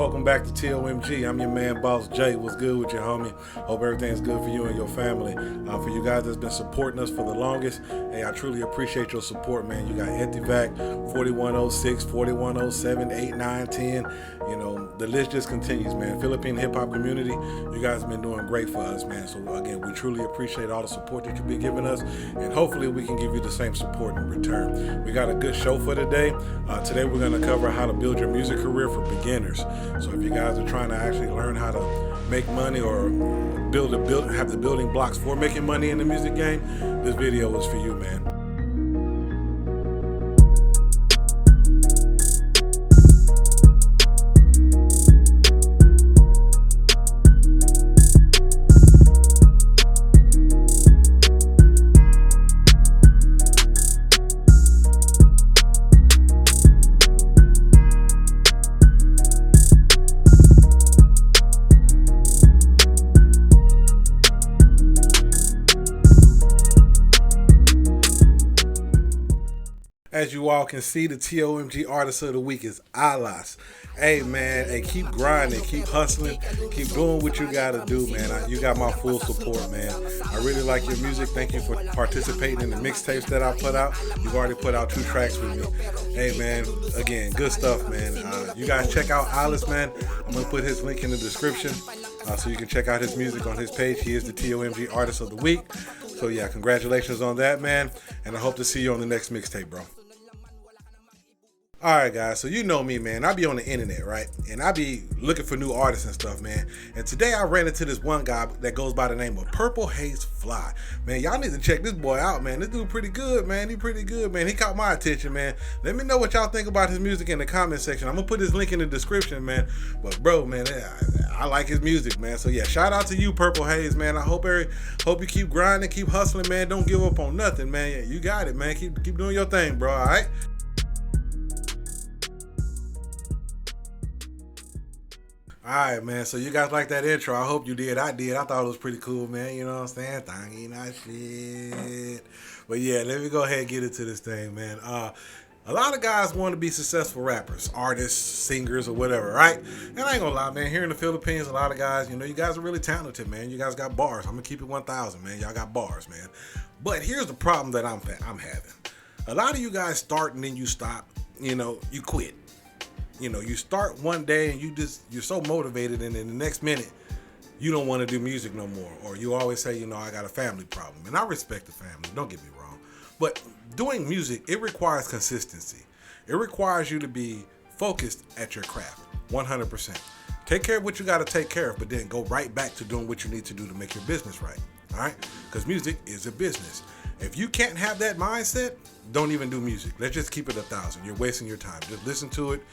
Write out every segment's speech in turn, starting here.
Welcome back to TOMG. I'm your man, Boss Jay. What's good with you, homie? Hope everything's good for you and your family. For you guys that's been supporting us for the longest, hey, I truly appreciate your support, man. You got Etivac, 4106, 4107, 8910. You know, the list just continues, man. Philippine hip-hop community, you guys have been doing great for us, man. So, again, we truly appreciate all the support that you've been giving us, and hopefully we can give you the same support in return. We got a good show for today. Today we're going to cover how to build your music career for beginners. So if you guys are trying to actually learn how to make money or have the building blocks for making money in the music game, this video is for you, man. As you all can see, the TOMG Artist of the Week is Alas. Hey, man, hey, keep grinding, keep hustling, keep doing what you got to do, man. You got my full support, man. I really like your music. Thank you for participating in the mixtapes that I put out. You've already put out 2 tracks with me. Hey, man, again, good stuff, man. You guys check out Alas, man. I'm going to put his link in the description so you can check out his music on his page. He is the TOMG Artist of the Week. So, yeah, congratulations on that, man. And I hope to see you on the next mixtape, bro. All right, guys, so you know me, man. I be on the internet, right? And I be looking for new artists and stuff, man. And today I ran into this one guy that goes by the name of Haze Fly. Man, y'all need to check this boy out, man. This dude pretty good, man. He pretty good, man. He caught my attention, man. Let me know what y'all think about his music in the comment section. I'm going to put his link in the description, man. But, bro, man, I like his music, man. So, yeah, shout out to you, Haze, man. I hope you keep grinding, keep hustling, man. Don't give up on nothing, man. Yeah, you got it, man. Keep doing your thing, bro, all right? Alright, man, so you guys like that intro. I hope you did. I did. I thought it was pretty cool, man. You know what I'm saying? Thangy, not shit. But yeah, let me go ahead and get into this thing, man. A lot of guys want to be successful rappers, artists, singers, or whatever, right? And I ain't gonna lie, man. Here in the Philippines, a lot of guys, you know, you guys are really talented, man. You guys got bars. I'm gonna keep it 1,000, man. Y'all got bars, man. But here's the problem that I'm having. A lot of you guys start and then you stop. You know, you quit. You know, you start one day and you're so motivated, and then the next minute you don't want to do music no more. Or you always say, you know, I got a family problem. And I respect the family, don't get me wrong. But doing music, it requires consistency. It requires you to be focused at your craft, 100%. Take care of what you got to take care of, but then go right back to doing what you need to do to make your business right. All right? Because music is a business. If you can't have that mindset, don't even do music. Let's just keep it 1,000. You're wasting your time. Just listen to it,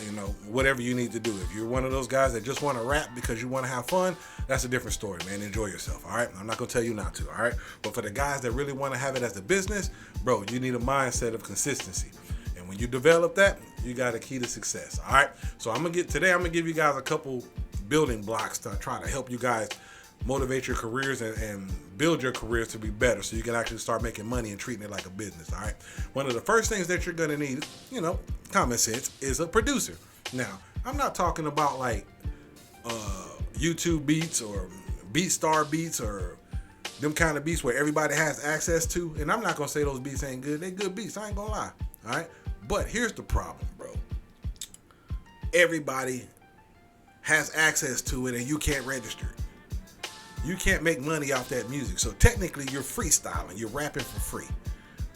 you know, whatever you need to do. If you're one of those guys that just want to rap because you want to have fun, that's a different story, man. Enjoy yourself, all right? I'm not going to tell you not to, all right? But for the guys that really want to have it as a business, bro, you need a mindset of consistency. And when you develop that, you got a key to success, all right? So today I'm going to give you guys a couple building blocks to try to help you guys motivate your careers and build your careers to be better so you can actually start making money and treating it like a business, all right? One of the first things that you're going to need, you know, common sense, is a producer. Now, I'm not talking about like YouTube beats or BeatStar beats or them kind of beats where everybody has access to. And I'm not going to say those beats ain't good. They're good beats. I ain't going to lie, all right? But here's the problem, bro. Everybody has access to it and you can't register it. You can't make money off that music. So technically you're freestyling. You're rapping for free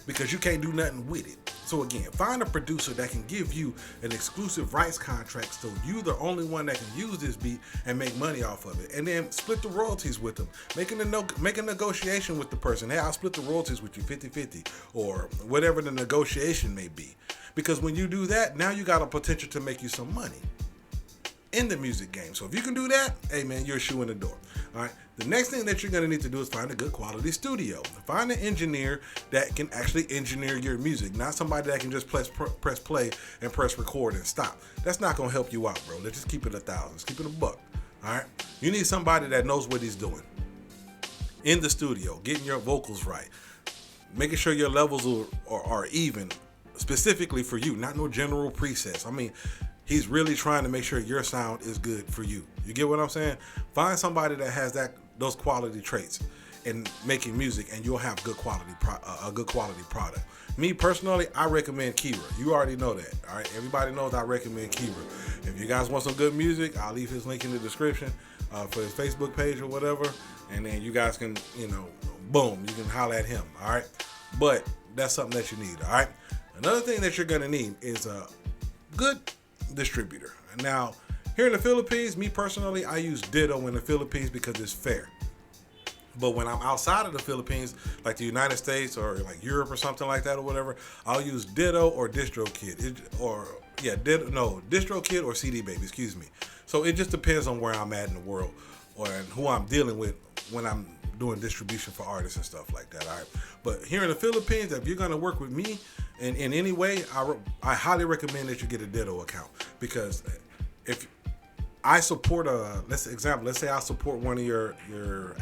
because you can't do nothing with it. So again, find a producer that can give you an exclusive rights contract so you're the only one that can use this beat and make money off of it. And then split the royalties with them. Make a negotiation with the person. Hey, I'll split the royalties with you 50-50 or whatever the negotiation may be. Because when you do that, now you got a potential to make you some money in the music game. So if you can do that, hey man, you're a shoe in the door. All right. The next thing that you're going to need to do is find a good quality studio. Find an engineer that can actually engineer your music, not somebody that can just press play and press record and stop. That's not going to help you out, bro. Let's just keep it 1,000. Let's keep it $1. All right. You need somebody that knows what he's doing in the studio, getting your vocals right, making sure your levels are even, specifically for you, not no general presets. I mean, He's really trying to make sure your sound is good for you. You get what I'm saying? Find somebody that has those quality traits in making music, and you'll have a good quality product. Me personally, I recommend Khirra. You already know that. All right, everybody knows I recommend Khirra. If you guys want some good music, I'll leave his link in the description for his Facebook page or whatever, and then you guys can, boom, you can holler at him. All right, but that's something that you need. All right. Another thing that you're gonna need is a good distributor. Now, here in the Philippines, me personally, I use Ditto in the Philippines because it's fair. But when I'm outside of the Philippines, like the United States or like Europe or something like that or whatever, I'll use Ditto or DistroKid. DistroKid or CD Baby, excuse me. So it just depends on where I'm at in the world or who I'm dealing with when I'm doing distribution for artists and stuff like that. All right. But here in the Philippines, if you're going to work with me in any way, I highly recommend that you get a Ditto account, because if I support let's say I support one of your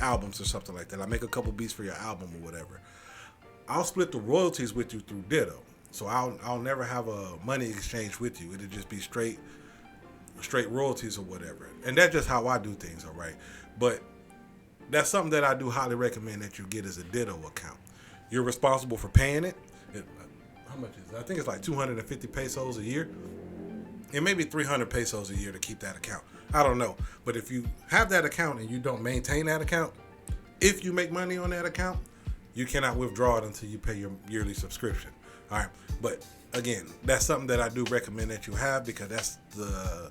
albums or something like that. I make a couple beats for your album or whatever. I'll split the royalties with you through Ditto. So I'll never have a money exchange with you. It'll just be straight royalties or whatever. And that's just how I do things, all right? But that's something that I do highly recommend that you get as a Ditto account. You're responsible for paying it. How much is it? I think it's like 250 pesos a year. It may be 300 pesos a year to keep that account. I don't know. But if you have that account and you don't maintain that account, if you make money on that account, you cannot withdraw it until you pay your yearly subscription. All right. But again, that's something that I do recommend that you have, because that's the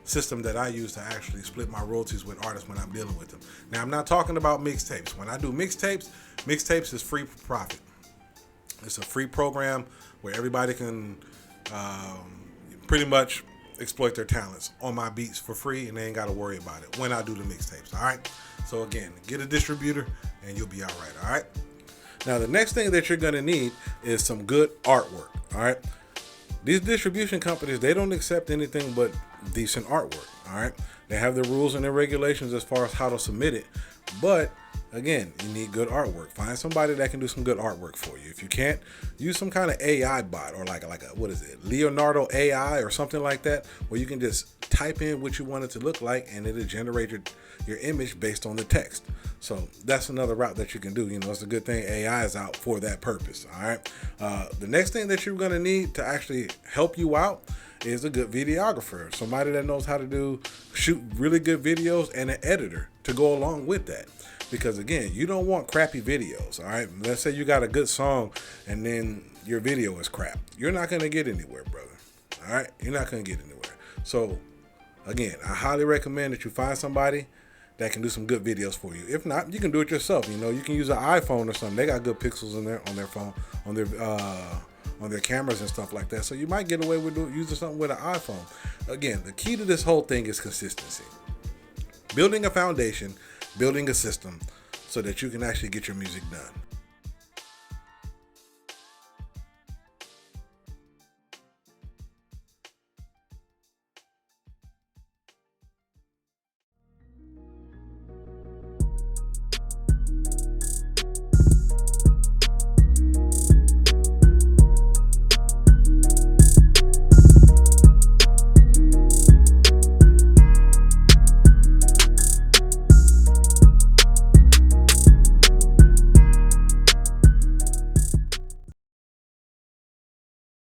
system that I use to actually split my royalties with artists when I'm dealing with them. Now, I'm not talking about mixtapes. When I do mixtapes is free profit. It's a free program where everybody can pretty much exploit their talents on my beats for free, and they ain't got to worry about it when I do the mixtapes. All right. So again, get a distributor and you'll be all right. All right. Now, the next thing that you're going to need is some good artwork. All right. These distribution companies, they don't accept anything but decent artwork. All right. They have their rules and their regulations as far as how to submit it. But again, you need good artwork. Find somebody that can do some good artwork for you. If you can't, use some kind of AI bot, or like a Leonardo AI or something like that, where you can just type in what you want it to look like and it'll generate your image based on the text. So that's another route that you can do. It's a good thing AI is out for that purpose. All right. The next thing that you're going to need to actually help you out is a good videographer, somebody that knows how to shoot really good videos, and an editor to go along with that. Because again, you don't want crappy videos. All right. Let's say you got a good song and then your video is crap. You're not going to get anywhere, brother. All right. You're not going to get anywhere. So again, I highly recommend that you find somebody that can do some good videos for you. If not, you can do it yourself. You can use an iPhone or something. They got good pixels on their phone, on their cameras and stuff like that. So you might get away with using something with an iPhone. Again, the key to this whole thing is consistency. Building a foundation, building a system so that you can actually get your music done.